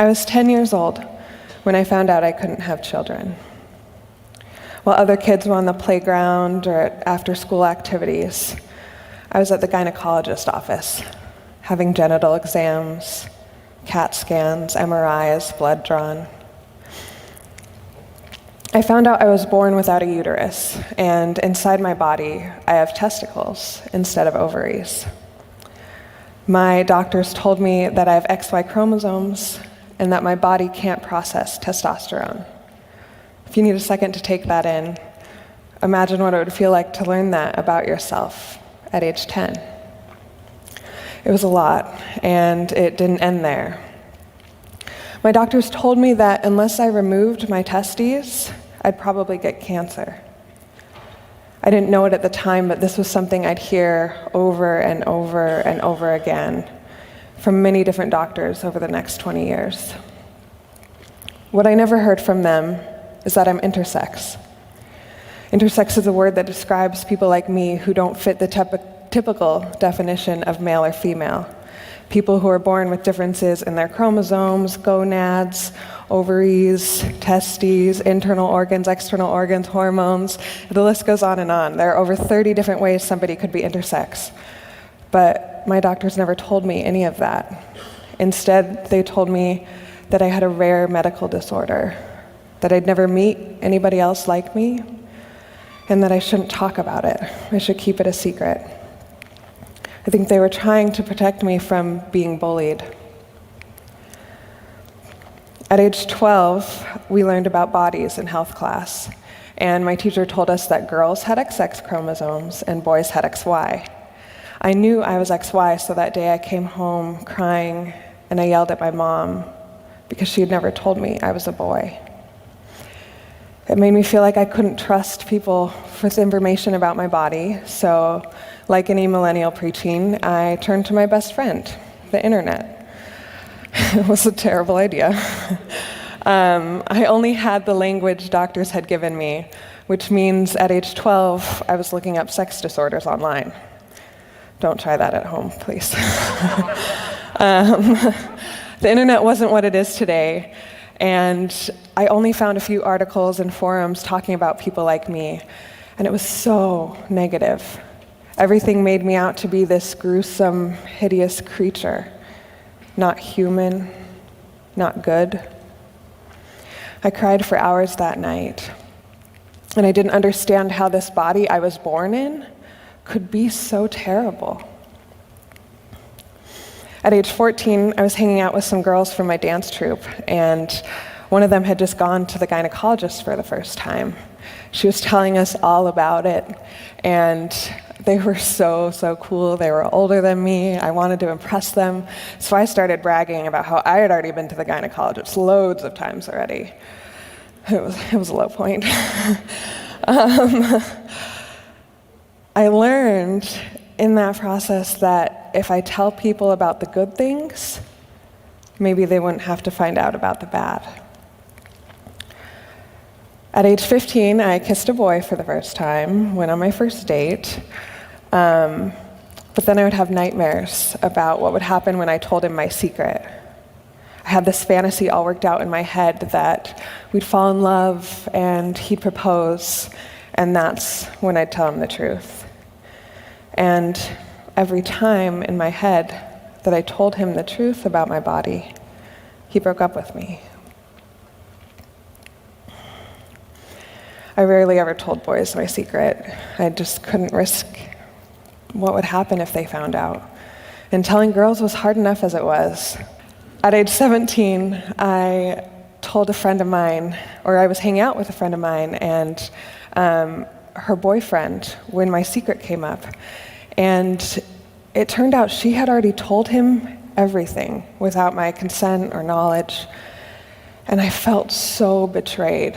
I was 10 years old when I found out I couldn't have children. While other kids were on the playground or at after-school activities, I was at the gynecologist office, having genital exams, CAT scans, MRIs, blood drawn. I found out I was born without a uterus, and inside my body, I have testicles instead of ovaries. My doctors told me that I have XY chromosomes and that my body can't process testosterone. If you need a second to take that in, imagine what it would feel like to learn that about yourself at age 10. It was a lot, and it didn't end there. My doctors told me that unless I removed my testes, I'd probably get cancer. I didn't know it at the time, but this was something I'd hear over and over and over again from many different doctors over the next 20 years. What I never heard from them is that I'm intersex. Intersex is a word that describes people like me who don't fit the typical definition of male or female. People who are born with differences in their chromosomes, gonads, ovaries, testes, internal organs, external organs, hormones. The list goes on and on. There are over 30 different ways somebody could be intersex. But my doctors never told me any of that. Instead, they told me that I had a rare medical disorder, that I'd never meet anybody else like me, and that I shouldn't talk about it. I should keep it a secret. I think they were trying to protect me from being bullied. At age 12, we learned about bodies in health class, and my teacher told us that girls had XX chromosomes and boys had XY. I knew I was XY, so that day I came home crying and I yelled at my mom because she had never told me I was a boy. It made me feel like I couldn't trust people with information about my body, so like any millennial preteen, I turned to my best friend, the internet. It was a terrible idea. I only had the language doctors had given me, which means at age 12, I was looking up sex disorders online. Don't try that at home, please. The internet wasn't what it is today, and I only found a few articles and forums talking about people like me, and it was so negative. Everything made me out to be this gruesome, hideous creature. Not human, not good. I cried for hours that night, and I didn't understand how this body I was born in could be so terrible. At age 14, I was hanging out with some girls from my dance troupe, and one of them had just gone to the gynecologist for the first time. She was telling us all about it, and they were so cool. They were older than me. I wanted to impress them. So I started bragging about how I had already been to the gynecologist loads of times already. It was a low point. I learned in that process that if I tell people about the good things, maybe they wouldn't have to find out about the bad. At age 15, I kissed a boy for the first time, went on my first date, but then I would have nightmares about what would happen when I told him my secret. I had this fantasy all worked out in my head that we'd fall in love and he'd propose, and that's when I'd tell him the truth. And every time in my head that I told him the truth about my body, he broke up with me. I rarely ever told boys my secret. I just couldn't risk what would happen if they found out. And telling girls was hard enough as it was. At age 17, I told a friend of mine, or I was hanging out with a friend of mine, and her boyfriend, when my secret came up. And it turned out she had already told him everything without my consent or knowledge. And I felt so betrayed.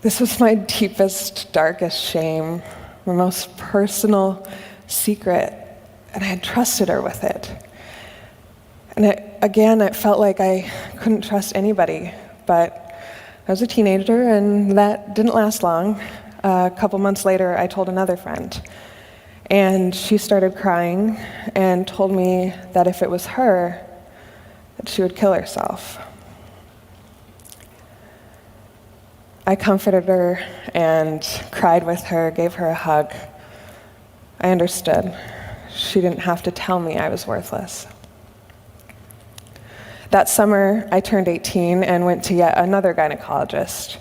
This was my deepest, darkest shame, my most personal secret, and I had trusted her with it. And it felt like I couldn't trust anybody, but I was a teenager, and that didn't last long. A couple months later, I told another friend, and she started crying and told me that if it was her, that she would kill herself. I comforted her and cried with her, gave her a hug. I understood. She didn't have to tell me I was worthless. That summer, I turned 18 and went to yet another gynecologist.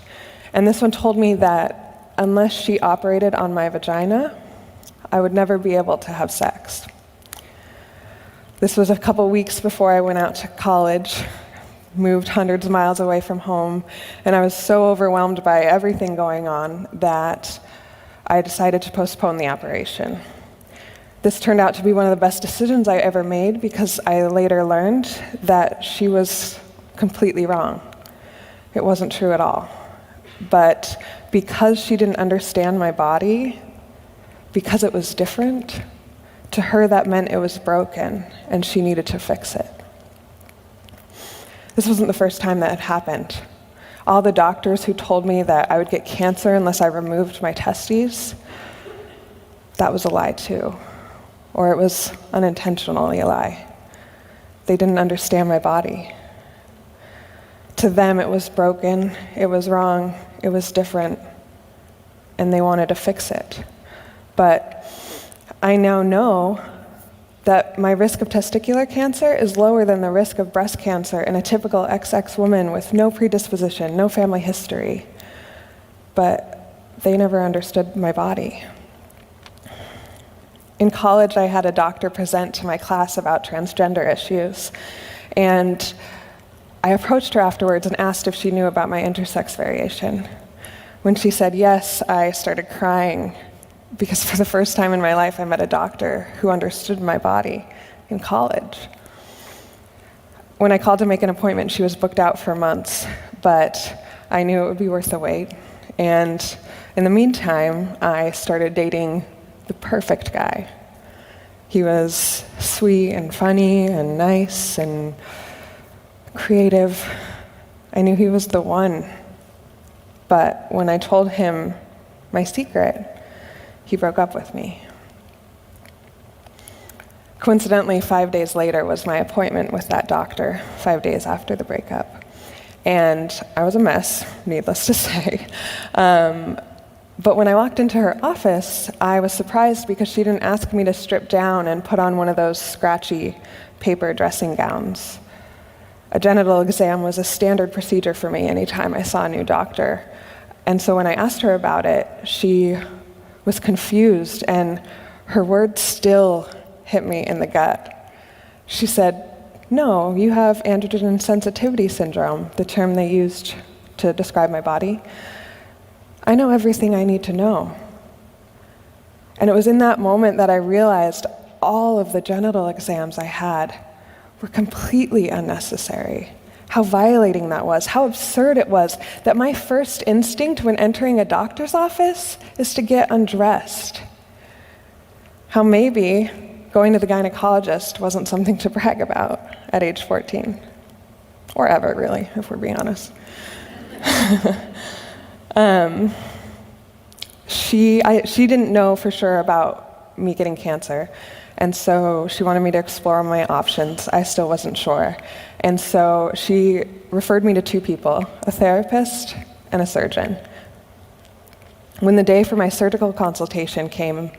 And this one told me that unless she operated on my vagina, I would never be able to have sex. This was a couple weeks before I went out to college, moved hundreds of miles away from home, and I was so overwhelmed by everything going on that I decided to postpone the operation. This turned out to be one of the best decisions I ever made because I later learned that she was completely wrong. It wasn't true at all. But because she didn't understand my body, because it was different, to her that meant it was broken and she needed to fix it. This wasn't the first time that had happened. All the doctors who told me that I would get cancer unless I removed my testes, that was a lie too. Or it was unintentionally a lie. They didn't understand my body. To them, it was broken, it was wrong, it was different, and they wanted to fix it. But I now know that my risk of testicular cancer is lower than the risk of breast cancer in a typical XX woman with no predisposition, no family history. But they never understood my body. In college, I had a doctor present to my class about transgender issues, and I approached her afterwards and asked if she knew about my intersex variation. When she said yes, I started crying because for the first time in my life, I met a doctor who understood my body in college. When I called to make an appointment, she was booked out for months, but I knew it would be worth the wait. And in the meantime, I started dating the perfect guy. He was sweet and funny and nice and creative. I knew he was the one. But when I told him my secret, he broke up with me. Coincidentally, 5 days later was my appointment with that doctor, 5 days after the breakup. And I was a mess, needless to say. But when I walked into her office, I was surprised because she didn't ask me to strip down and put on one of those scratchy paper dressing gowns. A genital exam was a standard procedure for me anytime I saw a new doctor. And so when I asked her about it, she was confused, and her words still hit me in the gut. She said, "No, you have androgen sensitivity syndrome," the term they used to describe my body. I know everything I need to know. And it was in that moment that I realized all of the genital exams I had were completely unnecessary. How violating that was, how absurd it was that my first instinct when entering a doctor's office is to get undressed. How maybe going to the gynecologist wasn't something to brag about at age 14. Or ever, really, if we're being honest. She didn't know for sure about me getting cancer, and so she wanted me to explore my options. I still wasn't sure. And so she referred me to two people, a therapist and a surgeon. When the day for my surgical consultation came,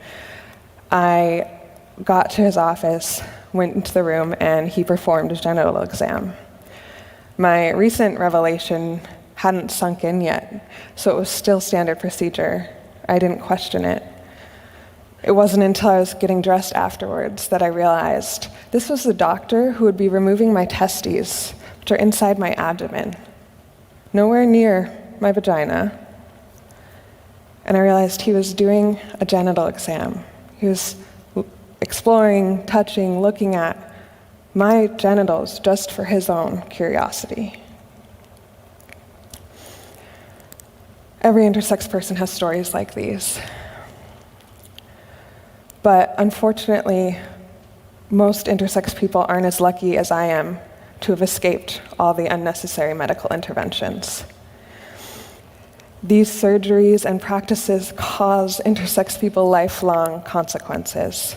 I got to his office, went into the room, and he performed a genital exam. My recent revelation hadn't sunk in yet, so it was still standard procedure. I didn't question it. It wasn't until I was getting dressed afterwards that I realized this was the doctor who would be removing my testes, which are inside my abdomen, nowhere near my vagina. And I realized he was doing a genital exam. He was exploring, touching, looking at my genitals just for his own curiosity. Every intersex person has stories like these. But unfortunately, most intersex people aren't as lucky as I am to have escaped all the unnecessary medical interventions. These surgeries and practices cause intersex people lifelong consequences.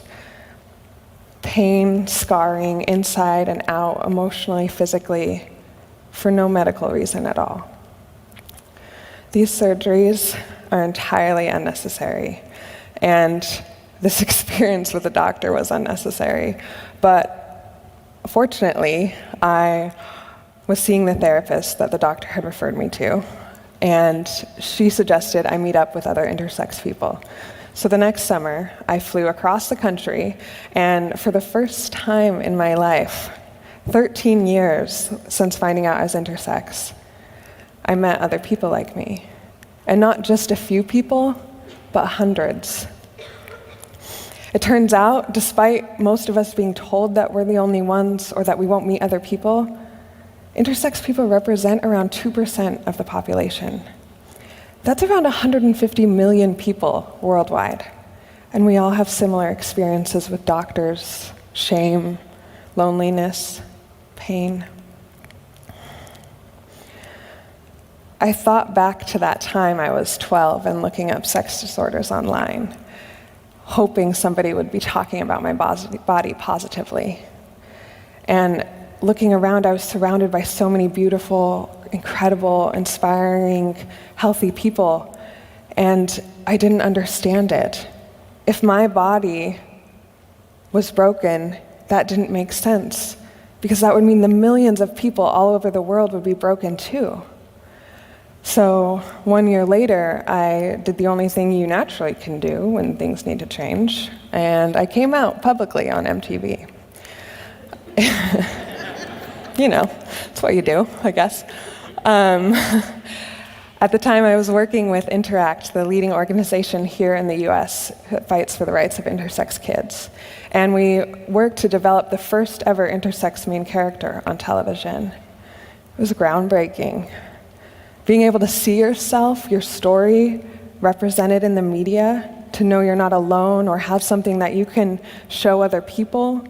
pain, scarring, inside and out, emotionally, physically, for no medical reason at all. These surgeries are entirely unnecessary, and this experience with the doctor was unnecessary. But fortunately, I was seeing the therapist that the doctor had referred me to, and she suggested I meet up with other intersex people. So the next summer, I flew across the country, and for the first time in my life, 13 years since finding out I was intersex, I met other people like me. And not just a few people, but hundreds. It turns out, despite most of us being told that we're the only ones or that we won't meet other people, intersex people represent around 2% of the population. That's around 150 million people worldwide. And we all have similar experiences with doctors, shame, loneliness, pain. I thought back to that time I was 12 and looking up sex disorders online, hoping somebody would be talking about my body positively. And looking around, I was surrounded by so many beautiful, incredible, inspiring, healthy people, and I didn't understand it. If my body was broken, that didn't make sense, because that would mean the millions of people all over the world would be broken too. So 1 year later, I did the only thing you naturally can do when things need to change, and I came out publicly on MTV. You know, it's what you do, I guess. At the time, I was working with Interact, the leading organization here in the US that fights for the rights of intersex kids. And we worked to develop the first ever intersex main character on television. It was groundbreaking. Being able to see yourself, your story, represented in the media, to know you're not alone or have something that you can show other people,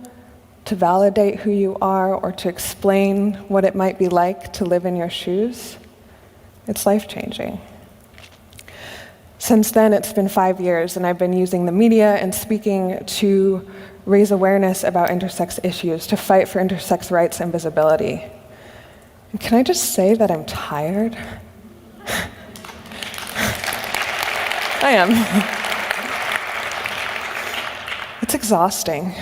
to validate who you are or to explain what it might be like to live in your shoes, it's life-changing. Since then, it's been 5 years, and I've been using the media and speaking to raise awareness about intersex issues, to fight for intersex rights and visibility. And can I just say that I'm tired? I am. It's exhausting.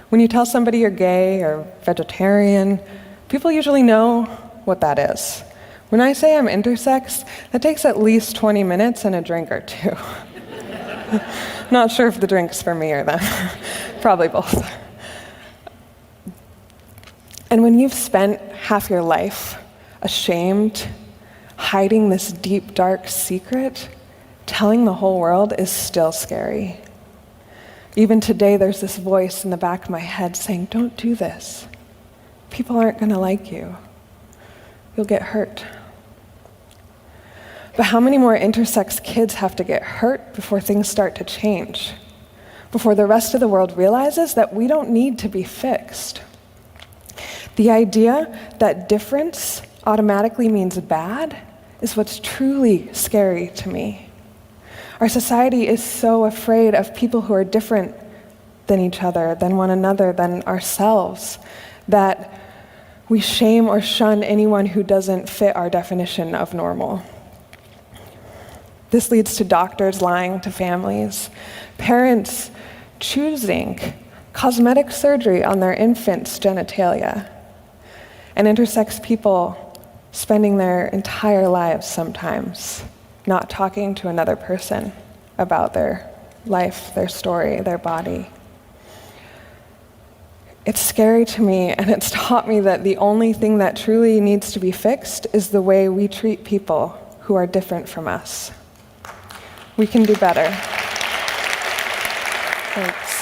When you tell somebody you're gay or vegetarian, people usually know what that is. When I say I'm intersex, that takes at least 20 minutes and a drink or two. Not sure if the drink's for me or them. Probably both. And when you've spent half your life ashamed, hiding this deep, dark secret, telling the whole world is still scary. Even today, there's this voice in the back of my head saying, don't do this. People aren't going to like you. You'll get hurt. But how many more intersex kids have to get hurt before things start to change? Before the rest of the world realizes that we don't need to be fixed? The idea that difference automatically means bad is what's truly scary to me. Our society is so afraid of people who are different than each other, than one another, than ourselves, that we shame or shun anyone who doesn't fit our definition of normal. This leads to doctors lying to families, parents choosing cosmetic surgery on their infants' genitalia, and intersex people spending their entire lives sometimes not talking to another person about their life, their story, their body. It's scary to me, and it's taught me that the only thing that truly needs to be fixed is the way we treat people who are different from us. We can do better. Thanks.